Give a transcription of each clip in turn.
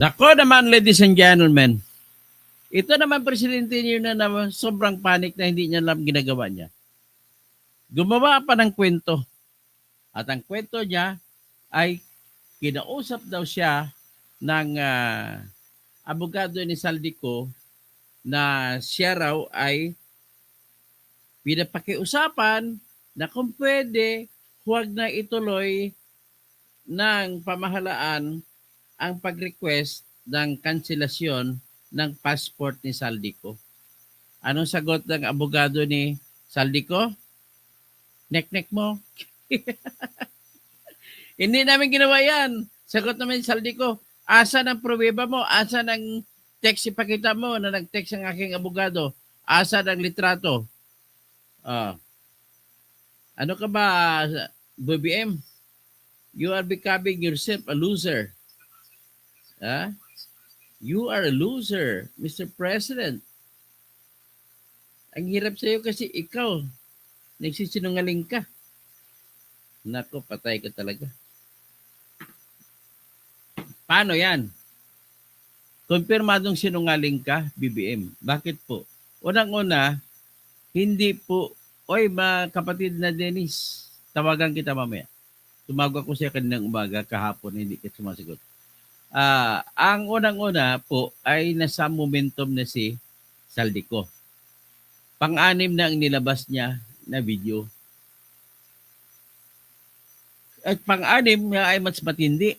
Nako naman, ladies and gentlemen, ito naman presidente niyo na naman sobrang panic na hindi niya alam ginagawa niya. Gumawa pa ng kwento. At ang kwento niya ay kinausap daw siya ng abogado ni Saldico na siya raw ay pinapakiusapan na kung pwede, huwag na ituloy ng pamahalaan ang pag-request ng kanselasyon ng passport ni Saldico. Anong sagot ng abogado ni Saldico? Nek-nek mo. Hindi namin ginawa yan. Sagot naman ni Saldico, asa ng pruweba mo? Asa ng text ipakita mo na nag-text ang aking abogado? Asa ng litrato? Ano ka ba, BBM? You are becoming yourself a loser. You are a loser, Mr. President. Ang hirap sa'yo kasi ikaw, nagsisinungaling ka. Nako, patay ka talaga. Paano yan? Kumpirmadong sinungaling ka, BBM. Bakit po? Unang-una, hindi po, oy, kapatid na Dennis, tawagan kita mamaya. Tumawag ako siya kaninang umaga, kahapon, hindi ka sumasagot. Ang unang-una po ay nasa momentum na si Saldico. Pang-anim na ang nilabas niya na video. At pang-anim nga ay mas matindi.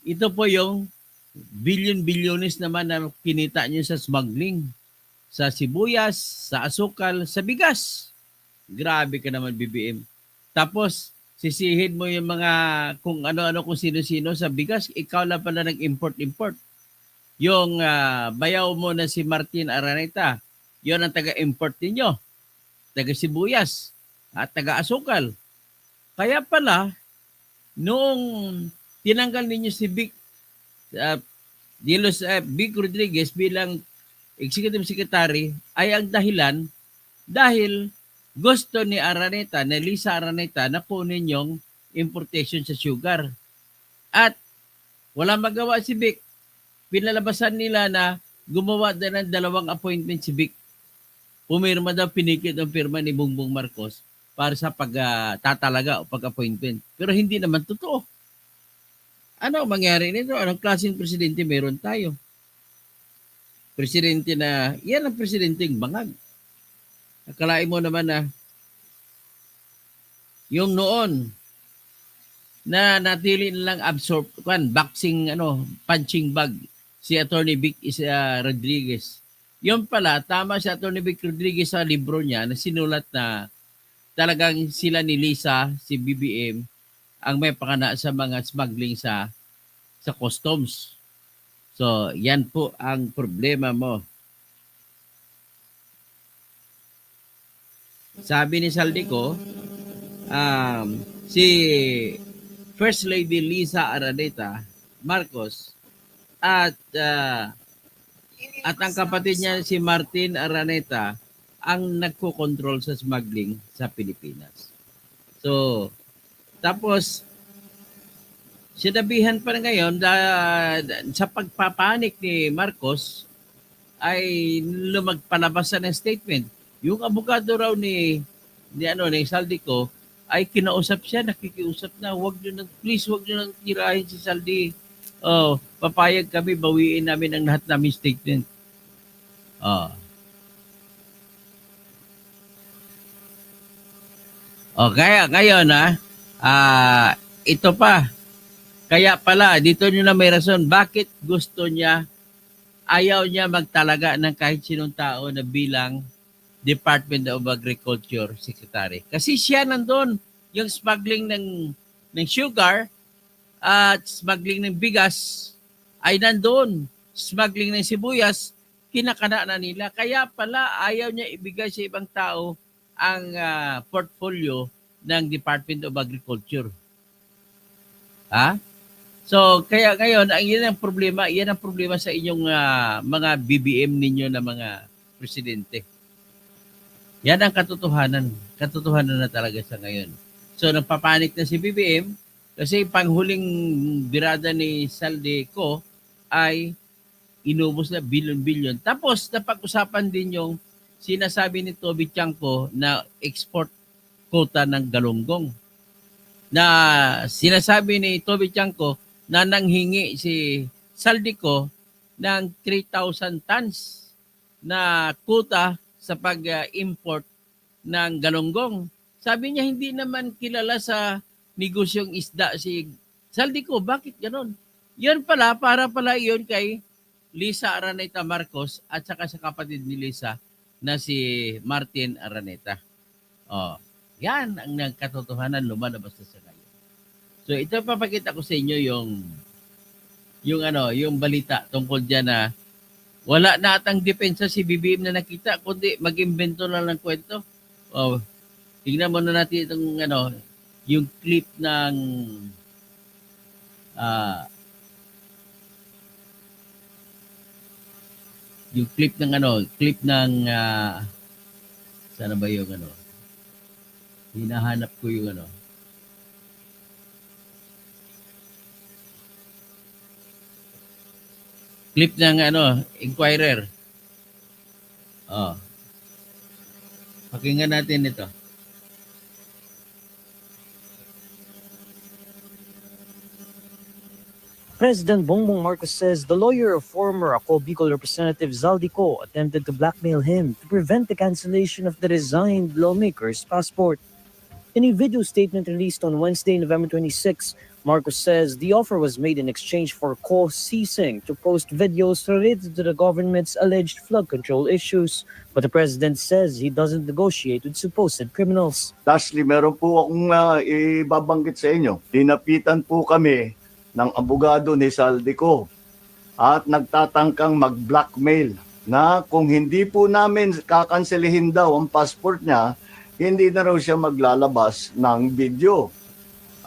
Ito po yung billion-billionis naman na kinita niyo sa smuggling. Sa sibuyas, sa asukal, sa bigas. Grabe ka naman, BBM. Tapos, sisihin mo yung mga kung ano-ano kung sino-sino sa bigas, ikaw lang pala nag-import-import. Yung bayaw mo na si Martin Araneta, yon ang taga-import ninyo. Taga-sibuyas at taga-asukal. Kaya pala, noong tinanggal ninyo si Vic Rodriguez bilang Executive Secretary, ay ang dahilan dahil gusto ni Araneta, ni Lisa Araneta, na kunin yung importation sa sugar. At wala magawa si Vic. Pinalabasan nila na gumawa din ng 2 appointment si Vic. Pumirma daw, pinikit ang pirma ni Bongbong Marcos para sa pagtatalaga o pag-appointment. Pero hindi naman totoo. Ano ang mangyari nito? Anong klaseng presidente meron tayo? Presidente na, yan ang presidenteng bangag. Akalain mo naman na yung noon na natili nilang punching bag si Attorney Vic Rodriguez. Yung pala, tama si Attorney Vic Rodriguez sa libro niya na sinulat na talagang sila ni Lisa, si BBM, ang may pakana sa mga smuggling sa customs. So, yan po ang problema mo. Sabi ni Saldico, si First Lady Lisa Araneta Marcos at ang kapatid niya si Martin Araneta ang nagko-control sa smuggling sa Pilipinas. So, tapos sinabihan pa ngayon sa pagpapanik ni Marcos ay lumagpalabas ng statement. Yung abogado raw ni Saldico ay kinausap siya, nakikiusap na, please wag niyo nang tirahin si Saldi. Papayag kami, bawiin namin ang lahat namin statement. Kaya ngayon ito pa. Kaya pala, dito nyo na may rason. Bakit gusto niya, ayaw niya magtalaga ng kahit sinong tao na bilang Department of Agriculture Secretary. Kasi siya nandun, yung smuggling ng sugar at smuggling ng bigas ay nandun. Smuggling ng sibuyas, kinakana na nila. Kaya pala ayaw niya ibigay sa ibang tao ang portfolio ng Department of Agriculture. So, kaya ngayon, yan ang problema sa inyong mga BBM ninyo na mga presidente. Yan ang katotohanan. Katotohanan na talaga sa ngayon. So, nagpapanik na si BBM kasi panghuling birada ni Saldico ay inubos na bilyon-bilyon. Tapos napag-usapan din yung sinasabi ni Toby Chanko na export quota ng galunggong. Na sinasabi ni Toby Chanko na nanghingi si Saldico ng 3,000 tons na quota sa pag-import ng galunggong. Sabi niya hindi naman kilala sa negosyong isda si Saldico. Bakit ganon? Yan pala, para pala yun kay Lisa Araneta Marcos at saka sa kapatid ni Lisa na si Martin Araneta. Oh, yan ang nagkatotohanan lumalabas na sa ngayon. So ito papakita ko sa inyo yung balita tungkol diyan na wala na atang depensa si BBM na nakita kundi mag-imbento na lang ng kwento. Oh, tingnan muna natin itong yung clip ng yung clip ng sana ba yung hinahanap ko yung clip ng Inquirer. Pakinggan natin ito. President Bongbong Marcos says the lawyer of former Ako Bicol Representative Zaldico attempted to blackmail him to prevent the cancellation of the resigned lawmaker's passport. In a video statement released on Wednesday, November 26, Marcos says the offer was made in exchange for Ko ceasing to post videos related to the government's alleged flood control issues. But the president says he doesn't negotiate with supposed criminals. Lastly, meron po akong ibabanggit sa inyo. Tinapitan po kami ng abogado ni Saldico at nagtatangkang mag-blackmail na kung hindi po namin kakanselihin daw ang passport niya, hindi na raw siya maglalabas ng video.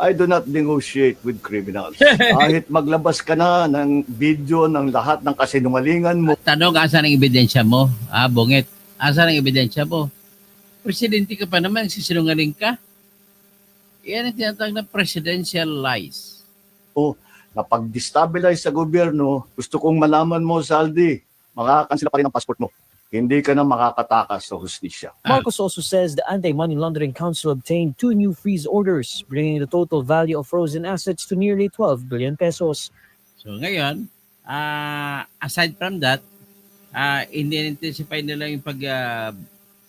I do not negotiate with criminals. Kahit maglabas ka na ng video ng lahat ng kasinungalingan mo. Tanong, asan ang ebidensya mo? Bungit. Asan ang ebidensya mo? Presidente ka pa naman, sisinungaling ka? Yan ang tinatawag na presidential lies. Na pag-destabilize sa gobyerno, gusto kong malaman mo, Saldi, makakansela pa rin ang passport mo. Hindi ka na makakatakas sa hustisya. Marcos also says the Anti-Money Laundering Council obtained 2 new freeze orders, bringing the total value of frozen assets to nearly 12 billion pesos. So ngayon, aside from that, in-intensify nila yung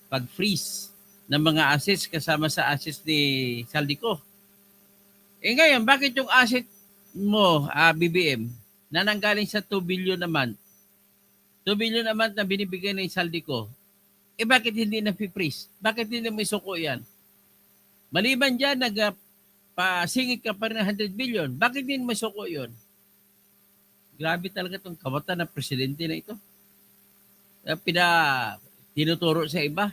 pag-freeze ng mga assets kasama sa assets ni Saldico. Ngayon, bakit yung asset mo, BBM, na nanggaling sa 2 billion a month, 2 billion a month na binibigay ng Saldico, bakit hindi na-freeze? Bakit hindi may suko yan? Maliban dyan, pasingit ka pa rin ng 100 billion. Bakit hindi may suko yun? Grabe talaga itong kawatan ng presidente na ito. Tinuturo sa iba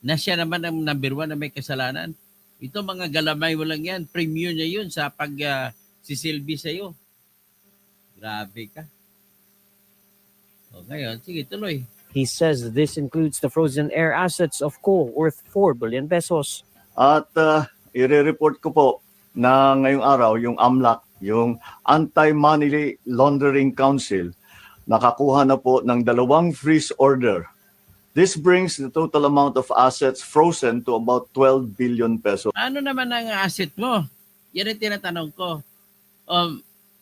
na siya naman ang number 1 na may kasalanan. Ito mga galamay mo lang yan. Premium niya yun sa sisilbi sa'yo. Grabe ka. Ngayon, sige, tuloy. He says this includes the frozen air assets of Ko worth 4 billion pesos. At i-report ko po na ngayong araw, yung AMLAC, yung Anti-Money Laundering Council, nakakuha na po ng 2 freeze order. This brings the total amount of assets frozen to about 12 billion pesos. Ano naman ang asset mo? Yan ang tinatanong ko.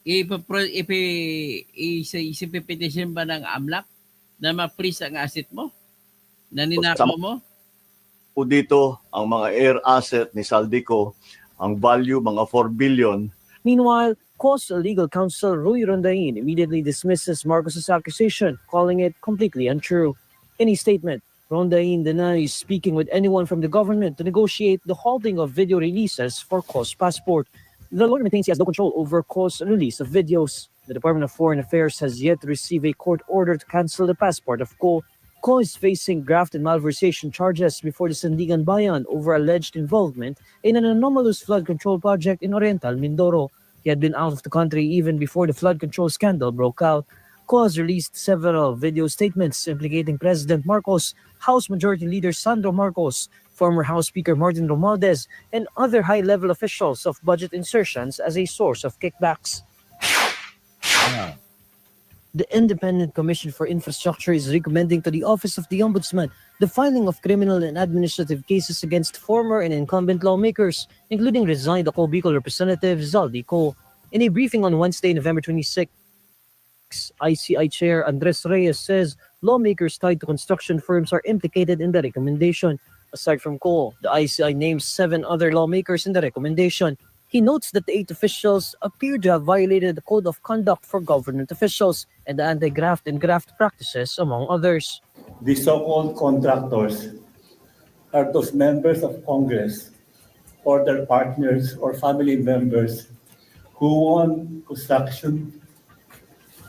Isipipetition ba ng AMLAC na ma-freeze ang asset mo? Na ninakaw mo? Po dito, ang mga air asset ni Saldico, ang value mga 4 billion. Meanwhile, Ko's legal counsel Rui Rondain immediately dismisses Marcos's accusation, calling it completely untrue. In a statement, Rondain denies speaking with anyone from the government to negotiate the halting of video releases for Ko's passport. The lawyer maintains he has no control over Ko's release of videos. The Department of Foreign Affairs has yet to receive a court order to cancel the passport of Ko. Ko is facing graft and malversation charges before the Sandigan Bayan over alleged involvement in an anomalous flood control project in Oriental Mindoro. He had been out of the country even before the flood control scandal broke out. Ko has released several video statements implicating President Marcos, House Majority Leader Sandro Marcos, former House Speaker Martin Romualdez, and other high-level officials of budget insertions as a source of kickbacks. The Independent Commission for Infrastructure is recommending to the Office of the Ombudsman the filing of criminal and administrative cases against former and incumbent lawmakers, including resigned Ako Bicol Representative Zaldi Co. In a briefing on Wednesday, November 26, ICI Chair Andres Reyes says lawmakers tied to construction firms are implicated in the recommendation. Aside from Co, the ICI names 7 other lawmakers in the recommendation. He notes that the 8 officials appear to have violated the Code of Conduct for Government Officials and the anti-graft and graft practices, among others. The so-called contractors are those members of Congress or their partners or family members who own construction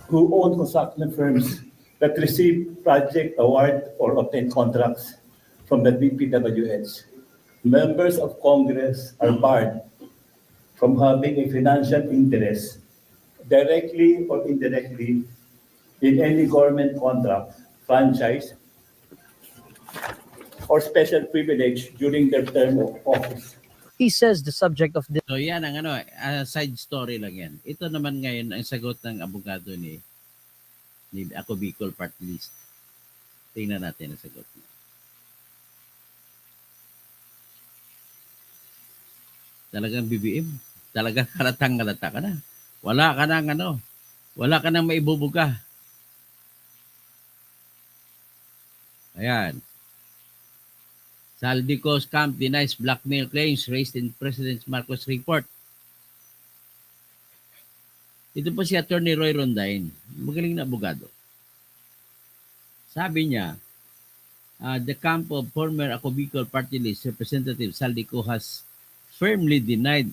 firms that receive project award or obtain contracts from the DPWH. Members of Congress are barred from having a financial interest directly or indirectly in any government contract, franchise, or special privilege during their term of office. He says the subject of this So yan ang side story lang yan. Ito naman ngayon ang sagot ng abogado ni Ako Bicol Party List. Tingnan natin ang sagot niya. Talagang BBM. Talagang halatang-halata ka na. Wala ka nang maibubuga. Ayan. Saldico's camp denies blackmail claims raised in President Marcos report. Ito po si Attorney Roy Rondain. Magaling na abogado. Sabi niya, the camp of former Ako Bicol Party List Representative Saldico has firmly denied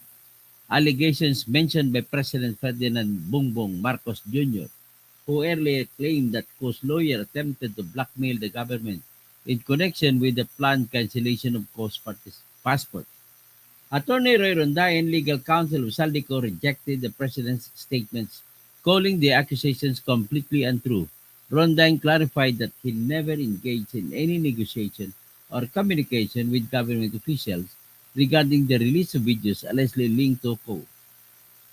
allegations mentioned by President Ferdinand Bongbong Marcos Jr., who earlier claimed that Co's lawyer attempted to blackmail the government in connection with the planned cancellation of Co's passport. Attorney Roy Rondain, legal counsel of Saldico, rejected the president's statements, calling the accusations completely untrue. Rondain clarified that he never engaged in any negotiation or communication with government officials regarding the release of videos allegedly linked to Co.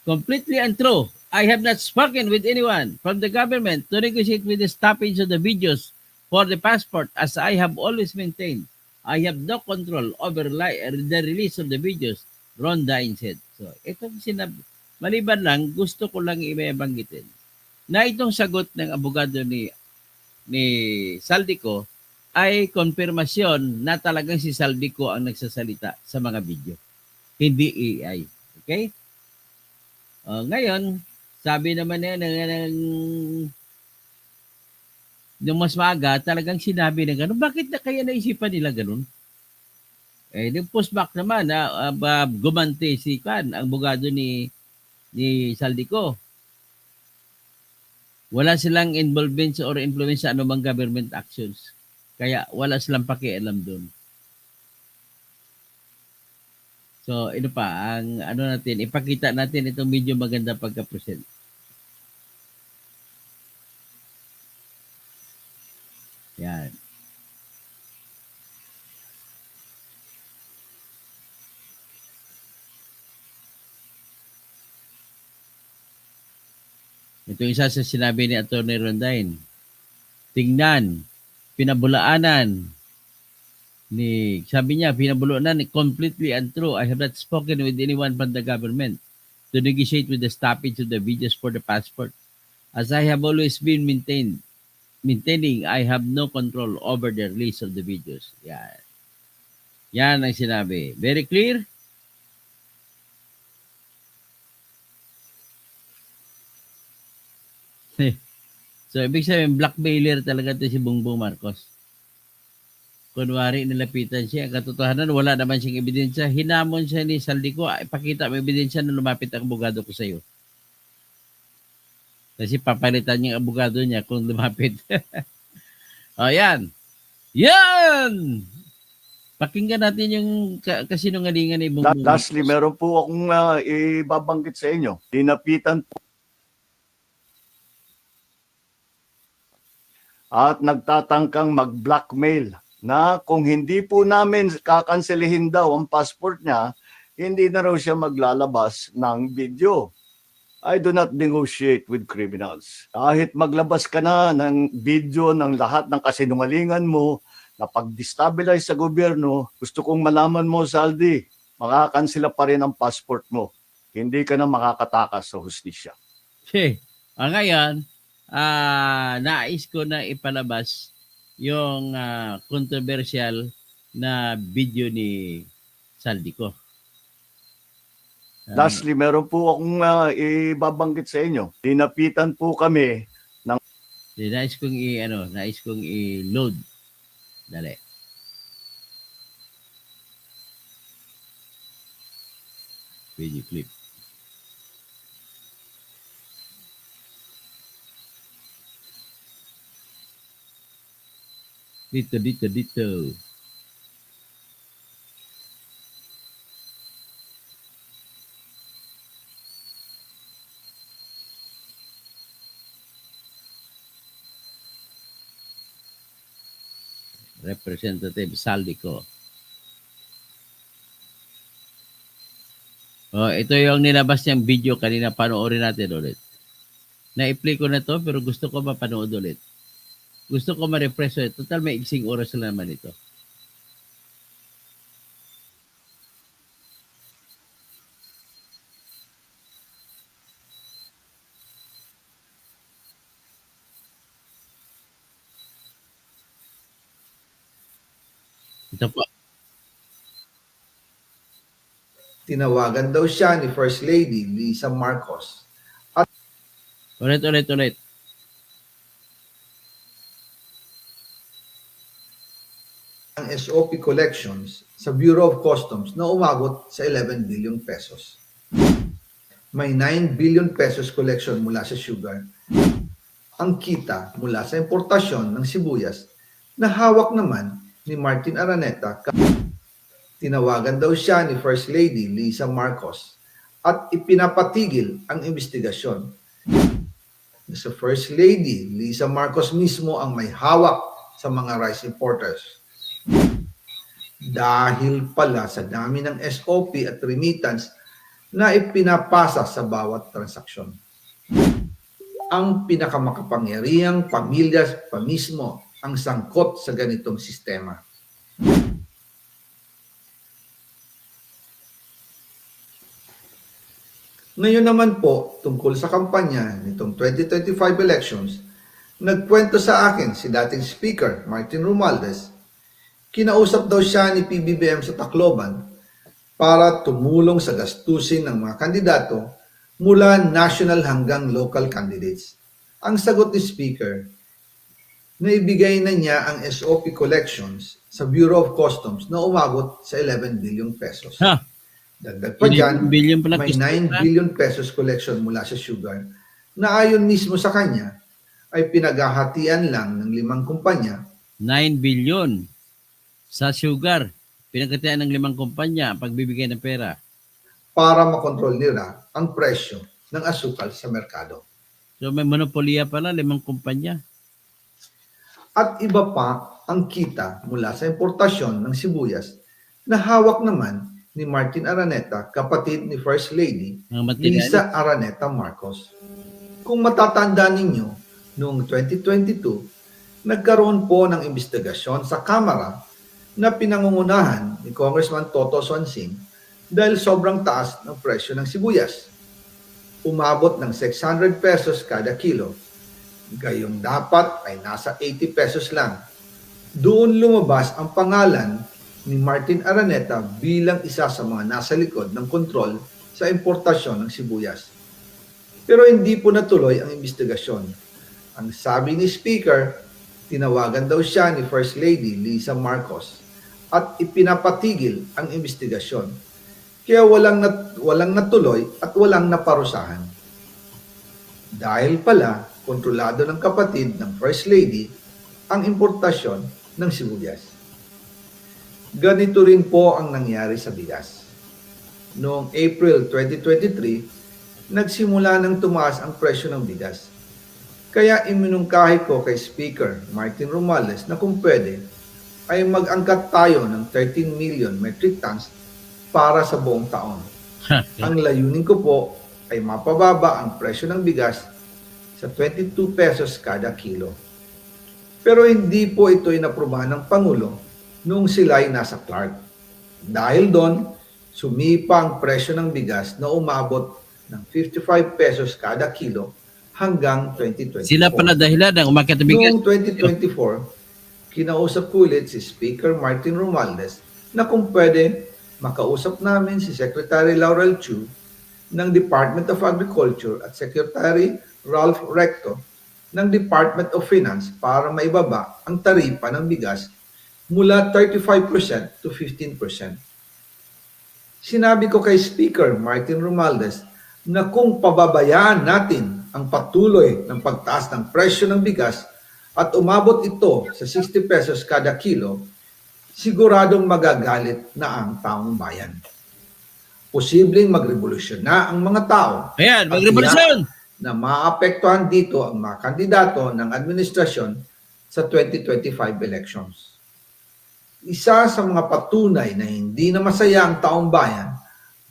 Completely untrue. I have not spoken with anyone from the government to negotiate with the stoppage of the videos for the passport, as I have always maintained. I have no control over the release of the videos, Rondain said. So, itong maliban lang, gusto ko lang ibanggitin na itong sagot ng abogado ni Saldico ay konfirmasyon na talagang si Saldico ang nagsasalita sa mga video. Hindi AI. Okay? Ngayon, sabi naman niya nung mas maaga, talagang sinabi na gano'n. Bakit na kaya naisipan nila gano'n? Yung pushback naman, gumante si Kan, ang abogado ni Saldico. Wala silang involvement or influence sa anumang government actions. Kaya wala silang pakialam doon. So, ito pa, ang natin, ipakita natin itong medyo maganda pagka-present. Yan. Ito isa sa sinabi ni Atty. Rondain. Tingnan, pinabulaanan sabi niya, pinabulaanan, completely untrue. I have not spoken with anyone from the government to negotiate with the stoppage of the videos for the passport. As I have always been maintaining, I have no control over the release of the videos. Yan. Yan ang sinabi. Very clear? So, ibig sabihin, blackmailer talaga ito si Bongbong Marcos. Kunwari, nilapitan siya. Ang katotohanan, wala naman siyang ebidensya. Hinamon siya ni Saldico, ipakita mo ebidensya na lumapit ang abogado ko sa iyo. Kasi papalitan niya ang abogado niya kung lumapit. O, yan. Yan! Pakinggan natin yung kasinungalingan ni Bongbong. Lastly, meron po akong ibabanggit sa inyo. Dinapitan po at nagtatangkang mag-blackmail na kung hindi po namin kakanselihin daw ang passport niya, hindi na raw siya maglalabas ng video. I do not negotiate with criminals. Kahit maglabas ka na ng video ng lahat ng kasinungalingan mo na pag-destabilize sa gobyerno, gusto kong malaman mo, Saldi, makakansela pa rin ang passport mo. Hindi ka na makakatakas sa hustisya. Ngayon, nais ko na ipalabas yung controversial na video ni Saldico. Lastly, meron po akong ibabanggit sa inyo. Dinapitan po kami. Nais kong i-load. Dali. Video clip. Dito. Representative Saldico. Ito yung nilabas niyang video kanina, panoorin natin ulit. Na-play ko na to pero gusto ko mapanood ulit. Gusto ko ma-refresh ulit. Total may iksing oras na naman ito. Ito po. Tinawagan daw siya ni First Lady Lisa Marcos Ulit. ang SOP collections sa Bureau of Customs na umabot sa 11 billion pesos. May 9 billion pesos collection mula sa sugar. Ang kita mula sa importasyon ng sibuyas na hawak naman ni Martin Araneta. Tinawagan daw siya ni First Lady Lisa Marcos at ipinapatigil ang investigasyon. Sa First Lady Lisa Marcos mismo ang may hawak sa mga rice importers. Dahil pala sa dami ng SOP at remittance na ipinapasa sa bawat transaksyon. Ang pinakamakapangyarihang pamilya pa mismo ang sangkot sa ganitong sistema. Ngayon naman po, tungkol sa kampanya nitong 2025 elections, nagkwento sa akin si dating Speaker Martin Romualdez. Kinausap daw siya ni PBBM sa Tacloban para tumulong sa gastusin ng mga kandidato mula national hanggang local candidates. Ang sagot ni Speaker, naibigay na niya ang SOP collections sa Bureau of Customs na umabot sa 11 billion pesos. Dagdag pa dyan, Billion pala may 9 billion pesos collection mula sa sugar na ayon mismo sa kanya ay pinaghahatian lang ng 5 kumpanya. 9 billion sa sugar. Pinagkatian ng 5 kumpanya ang pagbibigay ng pera. Para makontrol nila ang presyo ng asukal sa merkado. So may monopolya pala, 5 kumpanya. At iba pa ang kita mula sa importasyon ng sibuyas na hawak naman ni Martin Araneta, kapatid ni First Lady Mga material. Lisa Araneta Marcos. Kung matatandaan ninyo, noong 2022, nagkaroon po ng investigasyon sa Kamara na pinangungunahan ni Congressman Toto Swansing dahil sobrang taas ng presyo ng sibuyas. Umabot ng 600 pesos kada kilo. Gayong dapat ay nasa 80 pesos lang. Doon lumabas ang pangalan ni Martin Araneta bilang isa sa mga nasa likod ng kontrol sa importasyon ng sibuyas. Pero hindi po natuloy ang investigasyon. Ang sabi ni Speaker, tinawagan daw siya ni First Lady Lisa Marcos at ipinapatigil ang investigasyon. Kaya walang natuloy at walang naparusahan. Dahil pala, kontrolado ng kapatid ng First Lady ang importasyon ng sibuyas. Ganito rin po ang nangyari sa bigas. Noong April 2023, nagsimula nang tumaas ang presyo ng bigas. Kaya iminungkahi ko kay Speaker Martin Romualdez na kung pwede ay mag-angkat tayo ng 13 million metric tons para sa buong taon. Ang layunin ko po ay mapababa ang presyo ng bigas sa 22 pesos kada kilo. Pero hindi po ito inaprubahan ng Pangulo noong sila ay nasa Clark. Dahil doon, sumipa ang presyo ng bigas na umabot ng 55 pesos kada kilo hanggang 2024. Sila pala dahilan ng umakyat na bigas. Noong 2024, kinausap ko ulit si Speaker Martin Romualdez na kung pwede makausap namin si Secretary Laurel Chu ng Department of Agriculture at Secretary Ralph Recto ng Department of Finance para maibaba ang taripa ng bigas mula 35% to 15%. Sinabi ko kay Speaker Martin Romualdez na kung pababayaan natin ang patuloy ng pagtaas ng presyo ng bigas at umabot ito sa 60 pesos kada kilo, siguradong magagalit na ang taong bayan. Posibleng magrevolusyon na ang mga tao. Ayan, At magrevolusyon! na maapektuhan dito ang mga kandidato ng administrasyon sa 2025 elections. Isa sa mga patunay na hindi na masaya ang taong bayan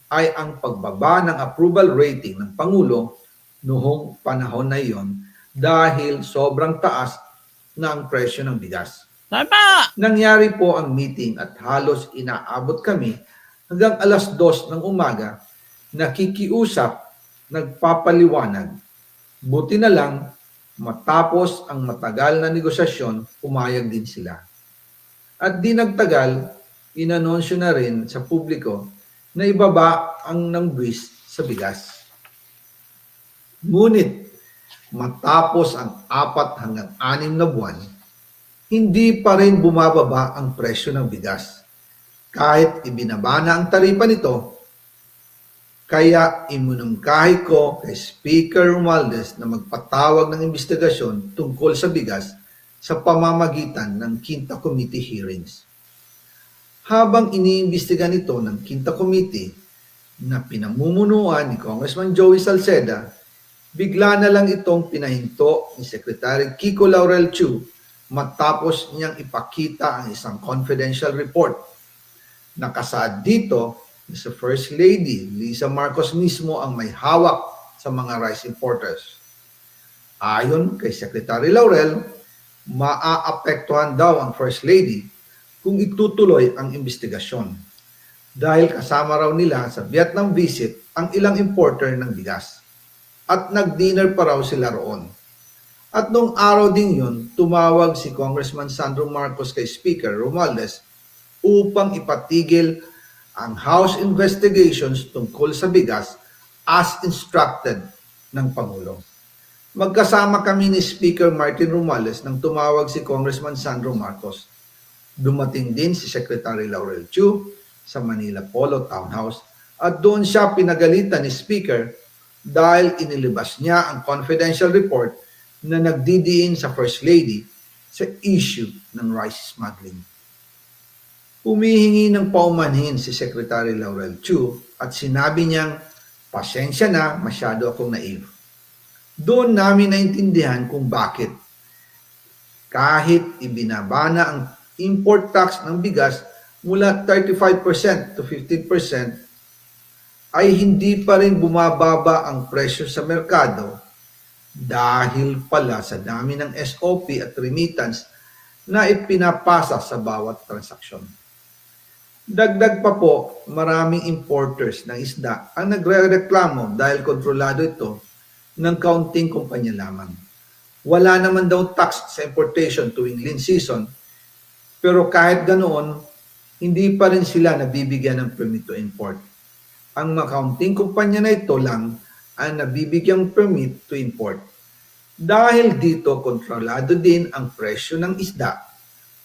ay ang pagbaba ng approval rating ng Pangulo noong panahon na iyon dahil sobrang taas na ang presyo ng bigas. Tama! Nangyari po ang meeting at halos inaabot kami hanggang alas 2 ng umaga, nakikiusap, nagpapaliwanag. Buti na lang, matapos ang matagal na negosasyon, pumayag din sila. At di nagtagal, inanunsyo na rin sa publiko na ibaba ang nangbuwis sa bigas. Ngunit, matapos ang 4 hanggang 6 na buwan, hindi pa rin bumababa ang presyo ng bigas. Kahit ibinaba na ang taripa nito, kaya iminungkahi ko kay Speaker Romualdez na magpatawag ng investigasyon tungkol sa bigas sa pamamagitan ng Quinta Committee hearings. Habang iniimbestiga nito ng Quinta Committee na pinamumunuan ni Congressman Joey Salceda, bigla na lang itong pinahinto ni Secretary Kiko Laurel Chu matapos niyang ipakita ang isang confidential report. Nakasaad dito na sa First Lady Lisa Marcos mismo ang may hawak sa mga rice importers. Ayon kay Secretary Laurel, maaapektuhan daw ang First Lady kung itutuloy ang investigasyon dahil kasama raw nila sa Vietnam visit ang ilang importer ng bigas at nag-dinner pa raw sila roon. At nung araw din yun, tumawag si Congressman Sandro Marcos kay Speaker Romualdez upang ipatigil ang House investigations tungkol sa bigas as instructed ng Pangulo. Magkasama kami ni Speaker Martin Romualdez nang tumawag si Congressman Sandro Marcos. Dumating din si Secretary Laurel Chu sa Manila Polo Townhouse at doon siya pinagalitan ni Speaker dahil inilabas niya ang confidential report na nagdidiin sa First Lady sa issue ng rice smuggling. Humihingi ng paumanhin si Secretary Laurel Chu at sinabi niyang, pasensya na, masyado akong naive. Doon namin naintindihan kung bakit. Kahit ibinaba na ang import tax ng bigas mula 35% to 15%, ay hindi pa rin bumababa ang presyo sa merkado dahil pala sa dami ng SOP at remittance na ipinapasa sa bawat transaksyon. Dagdag pa po, maraming importers ng isda ang nagre-reklamo dahil kontrolado ito ng kaunting kumpanya lamang. Wala naman daw tax sa importation tuwing lean season, pero kahit ganoon, hindi pa rin sila nabibigyan ng permit to import. Ang mga kaunting kumpanya na ito lang ang nabibigyang permit to import. Dahil dito, kontrolado din ang presyo ng isda.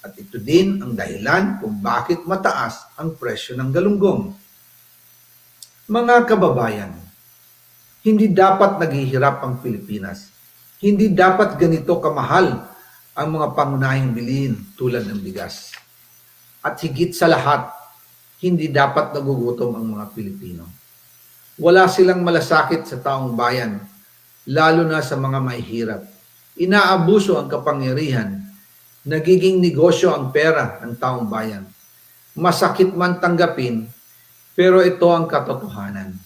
At ito din ang dahilan kung bakit mataas ang presyo ng galunggong. Mga kababayan, hindi dapat naghihirap ang Pilipinas. Hindi dapat ganito kamahal ang mga pangunahing bilihin tulad ng bigas. At higit sa lahat, hindi dapat nagugutom ang mga Pilipino. Wala silang malasakit sa taong bayan, lalo na sa mga mahihirap. Inaabuso ang kapangyarihan. Nagiging negosyo ang pera ng taong bayan. Masakit man tanggapin, pero ito ang katotohanan.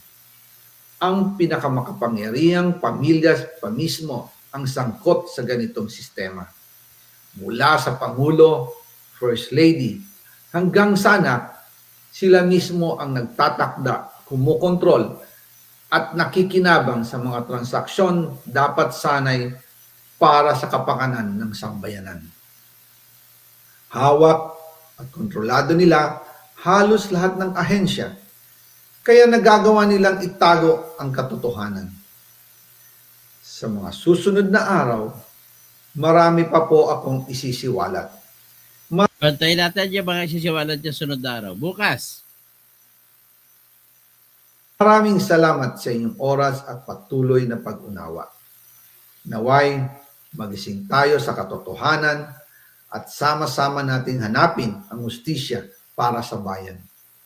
ang pinakamakapangyarihang pamilya pa mismo ang sangkot sa ganitong sistema. Mula sa Pangulo, First Lady, hanggang sa anak, sila mismo ang nagtatakda, kumukontrol, at nakikinabang sa mga transaksyon dapat sanay para sa kapakanan ng sambayanan. Hawak at kontrolado nila halos lahat ng ahensya, kaya nagagawa nilang itago ang katotohanan. Sa mga susunod na araw, marami pa po akong isisiwalat. Pantayin natin yung mga isisiwalat niya sunod na araw. Bukas. Maraming salamat sa inyong oras at patuloy na pag-unawa. Naway, magising tayo sa katotohanan at sama-sama nating hanapin ang hustisya para sa bayan.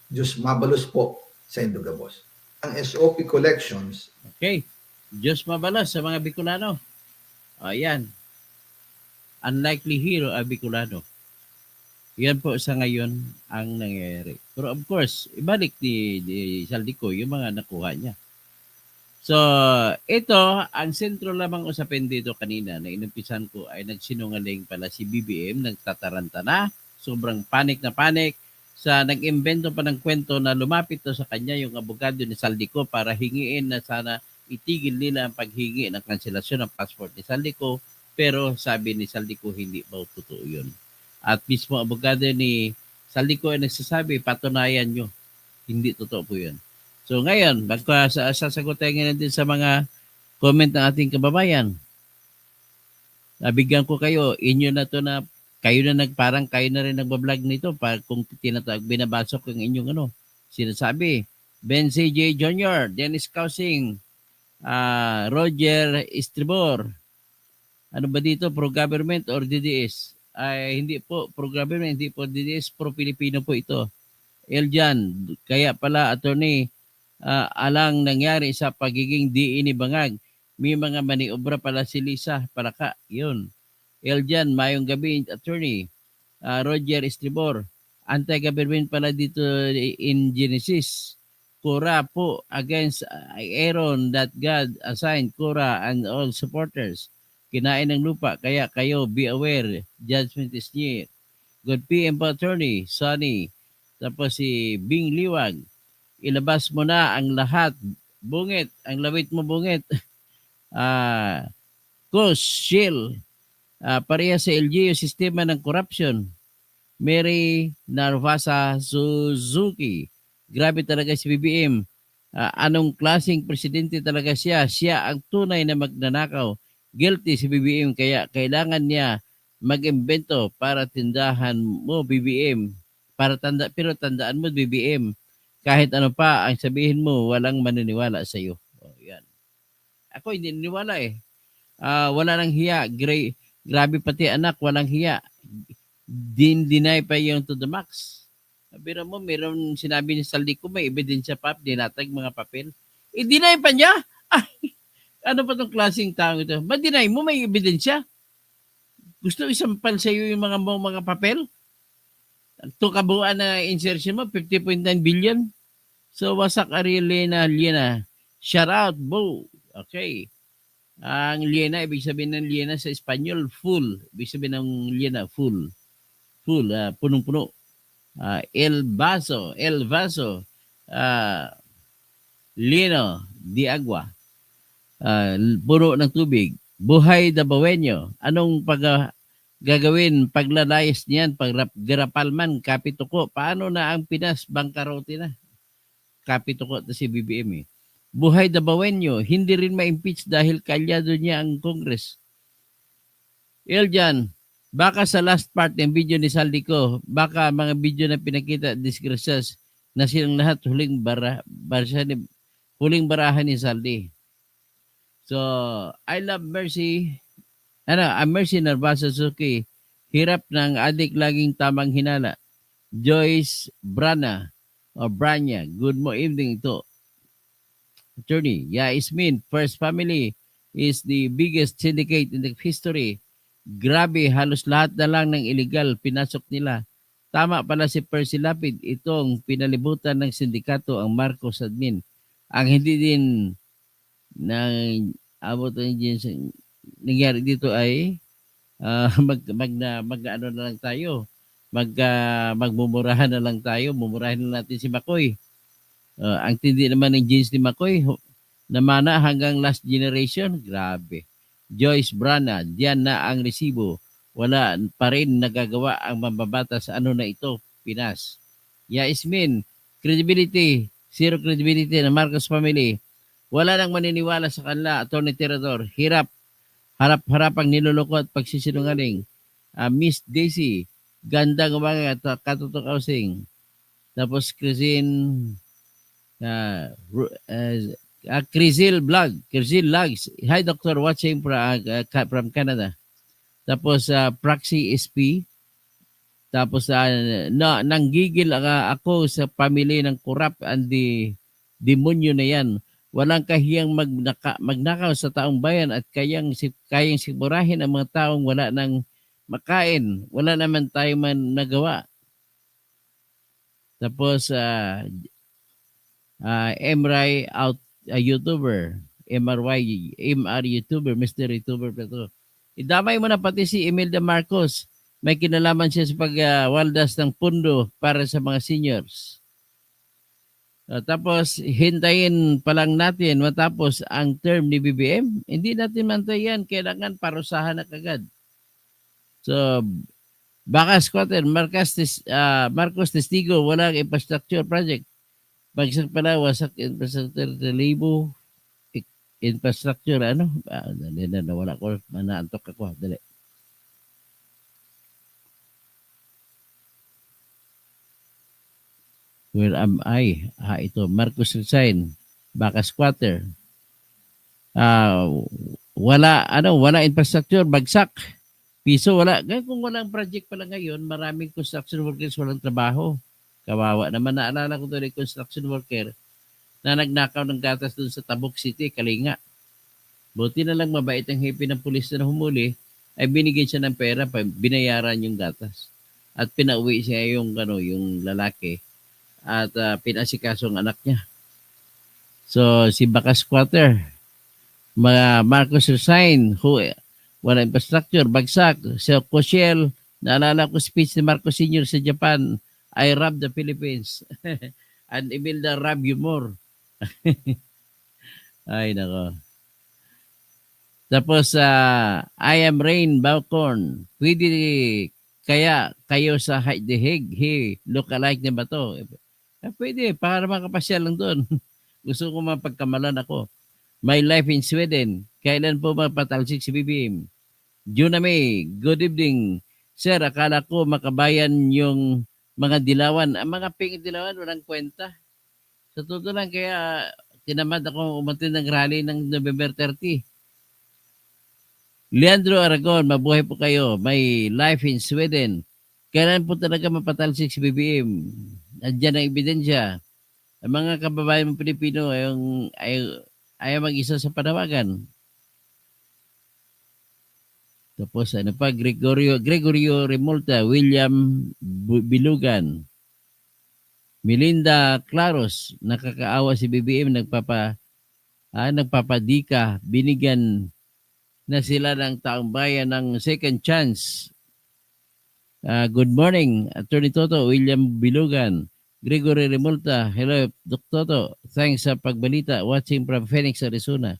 Diyos mabalos po sa Indogabos. Ang SOP Collections, Okay. Diyos mabalas sa mga Bicolano. Ayan. Unlikely hero ang Bicolano. Yan po sa ngayon ang nangyayari. Pero of course, ibalik ni Saldico yung mga nakuha niya. So, ito, ang sentro lamang usapin dito kanina na inumpisan ko ay nagsinungaling pala si BBM, nagtataranta na, sobrang panik na panik, sa nag-imbento pa ng kwento na lumapit to sa kanya yung abogado ni Saldico para hingiin na sana itigil nila ang paghingi ng kanselasyon ng passport ni Saldico, pero sabi ni Saldico hindi ba totoo yun. At mismo abogado ni Saldico ay nagsasabi, patunayan nyo, hindi totoo po yun. So ngayon, sasagutin natin sa mga comment ng ating kababayan. Nabigyan ko kayo, inyo na to na kayo na kayo na rin nagbablog nito para kung binabasok ang inyong sinasabi. Ben CJ Jr., Dennis Causing, Roger Estribor. Ano ba dito? Pro-government or DDS? Ay, hindi po pro-government, hindi po DDS, pro-Pilipino po ito. Eljan, kaya pala attorney, alang nangyari sa pagiging DE ni Bangag. May mga maniobra pala si Lisa Palaka. Yun. Eljan, mayong gabi, attorney. Roger Estribor, anti-government pala dito in Genesis. Kura po against Aaron that God assigned Kura and all supporters. Kinain ng lupa, kaya kayo be aware. Judgment is near. Good PM po, attorney. Sonny. Tapos si Bing Liwag. Ilabas mo na ang lahat. Bungit. Ang lawit mo bungit. Kus, Shield. Pareha sa LGU, sistema ng corruption. Mary Narvasa Suzuki. Grabe talaga si BBM. Anong klaseng presidente talaga siya? Siya ang tunay na magnanakaw. Guilty si BBM, kaya kailangan niya mag-imbento para tindahan mo BBM. Pero tandaan mo BBM, kahit ano pa ang sabihin mo, walang maniniwala sa iyo. Yan. Ako hindi niniwala eh. Wala nang hiya. Grabe pati anak, walang hiya. Deny pa yung to the max. Pero mo, meron sinabi ni Saldico, may ebidensya pa, dinatag mga papel. I-deny pa niya? Ay, ano pa tong klaseng tao ito? Ma-deny mo, may ebidensya? Gusto isampal sa iyo yung mga papel? Ito kabuuan na insertion mo, 50.9 billion. So, wasak ari Liena. Shout out, Bo. Okay. Ang Liena, ibig sabihin ng Liena sa Espanyol, full. Ibig sabihin ng Liena, full. Full, punong-puno. El Vaso, Lino, di agua. Puno ng tubig. Buhay Dabawenyo. Anong gagawin paglalayas niyan, paggarapalman, kapituko? Paano na ang Pinas? Bangkarote na. Kapituko na si BBM eh. Buhay Dabawenyo, hindi rin ma-impeach dahil kalyado niya ang Congress. Eljan, baka sa last part ng video ni Saldico, baka mga video na pinakita disgracias na silang lahat huling barahan ni Saldi. So, I love Mercy. Mercy Narvasa Suzuki. Hirap ng adik laging tamang hinala. Joyce Brana o Branya. Good evening to. Attorney, Ismin, First Family is the biggest syndicate in the history. Grabe, halos lahat na lang ng illegal pinasok nila. Tama pala si Percy Lapid, itong pinalibutan ng sindikato ang Marcos admin. Ang hindi din ng abot ng jeans, nangyari dito ay ano na lang tayo. Magmumurahan na lang tayo. Mumurahin na natin si Makoy. Ang tindi naman ng jeans ni Makoy, namana hanggang last generation. Grabe. Joyce Brana, diyan na ang resibo. Wala pa rin nagagawa ang mambabatas. Ano na ito? Pinas. Yasmin, credibility. Zero credibility ng Marcos family. Wala nang maniniwala sa kanila. Attorney Tirador. Harap-harapang niloloko at pagsisinungaling. Miss Daisy, gandang umaga at katutok housing. Tapos Christine, Crisil Logs. Hi Doctor, watching from Canada. Tapos Praxi SP. Tapos nanggigil ako sa pamilya ng korap and the demonyo na yan. Walang kahiyang magnakaw sa taong bayan at kayang sigurahin ang mga taong wala nang makain. Wala naman tayo man nagawa. Tapos MRY YouTuber, MR YouTuber, Mr. YouTuber pa to. Idamay mo na pati si Imelda Marcos. May kinalaman siya sa pagwaldas ng pundo para sa mga seniors. Tapos, hintayin pa lang natin matapos ang term ni BBM. Hindi natin mantayan. Kailangan parusahan na kagad. So, baka squatter, Marcos Testigo, walang infrastructure project. Bagsak pala, wasak infrastructure, libo, infrastructure, ano? Dali na, nawala ko. Manaantok ako. Dali. Where am I? Ito, Marcos resign. Baka squatter. Wala infrastructure, bagsak. Piso, wala. Kung walang project pala ngayon, maraming construction workers walang trabaho. Kawawa naman, naalala ko doon yung construction worker na nagnakaw ng gatas doon sa Tabuk City, Kalinga. Buti na lang mabait ang hepe ng pulis na humuli, ay binigyan siya ng pera, binayaran yung gatas. At pinauwi siya yung lalaki at pinasikaso ang anak niya. So, si Baka Squatter, Marcos resign, wala infrastructure, bagsak. So, Koshel, naalala ko speech ni Marcos Sr. sa Japan, I rob the Philippines. And Imelda rob you more. Ay, nako. Tapos, I am Rain Balcorn. Pwede kaya kayo sa The Hague, look-alike na ba to? Pwede, para makapasyal lang doon. Gusto ko mapagkamalan ako. My life in Sweden. Kailan po mapatalsik si BBM? Juname, good evening. Sir, akala ko makabayan yung mga dilawan. Ang mga pink dilawan, walang kwenta. Sa totoo lang, kaya tinamad ako umatin ng rally ng November 30. Leandro Aragon, mabuhay po kayo. My life in Sweden. Kailan po talaga mapatalsik si BBM? Nandiyan ang ebidensya. Ang mga kababayan ng Pilipino ayaw mag-isa sa panawagan. Tapos ano pa, Gregorio Remolta, William Bilugan, Melinda Claros, nakakaawa si BBM, nagpapadika, binigyan na sila ng taong bayan ng second chance. Good morning, Attorney Toto, William Bilugan, Gregory Remolta, hello, Dr. Toto, thanks sa pagbalita, watching from Phoenix, Arizona.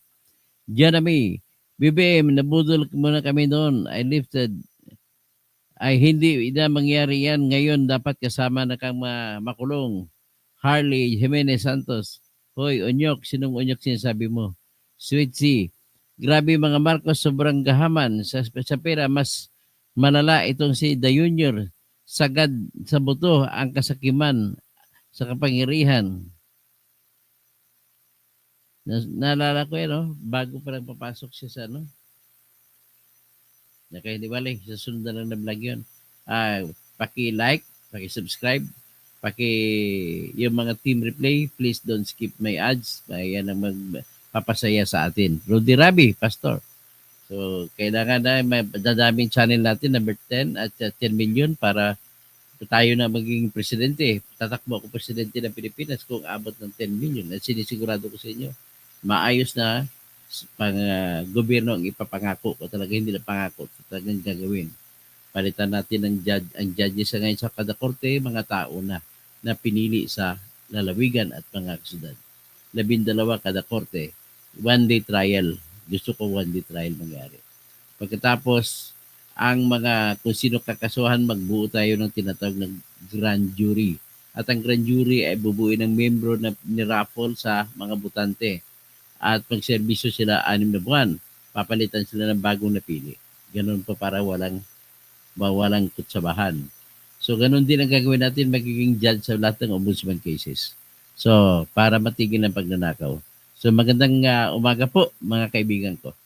Janami, BBM, nabudol muna kami noon, I lifted, ay hindi na mangyari yan ngayon, dapat kasama na kang makulong. Harley Jimenez Santos, hoy, Onyok, sinong Onyok sinasabi mo? Sweet C, grabe mga Marcos, sobrang gahaman sa pera, mas malala itong si The Junior, sagad sa buto ang kasakiman sa kapangyarihan. Naalala ko yan, bago pa lang papasok siya sa nakahiniwalay, sa sunod na lang na vlog yun. Paki-like, paki-subscribe, yung mga team replay, please don't skip my ads. Yan ang magpapasaya sa atin. Rudy Rabi, Pastor. So, kailangan na dadaming channel natin, number 10 at 10 million para tayo na maging presidente. Tatakbo ako presidente ng Pilipinas kung abot ng 10 million. At sinisigurado ko sa inyo, maayos na gobyerno ang ipapangako o talaga hindi na pangako, talagang gagawin. Palitan natin ang judges sa ngayon sa kada korte, mga tao na pinili sa lalawigan at mga kasyudad. 12 kada korte, one-day trial. Gusto ko one-day trial mangyari. Pagkatapos, kung sino kakasuhan, magbuo tayo ng tinatawag na grand jury. At ang grand jury ay bubuin ng membro na niraffle sa mga butante. At magserbisyo sila 6 na buwan. Papalitan sila ng bagong napili. Ganun pa para walang kutsabahan. So, ganun din ang gagawin natin, magiging judge sa lahat ng ombudsman cases. So, para matigil ang pagnanakaw. So, magandang umaga po, mga kaibigan ko.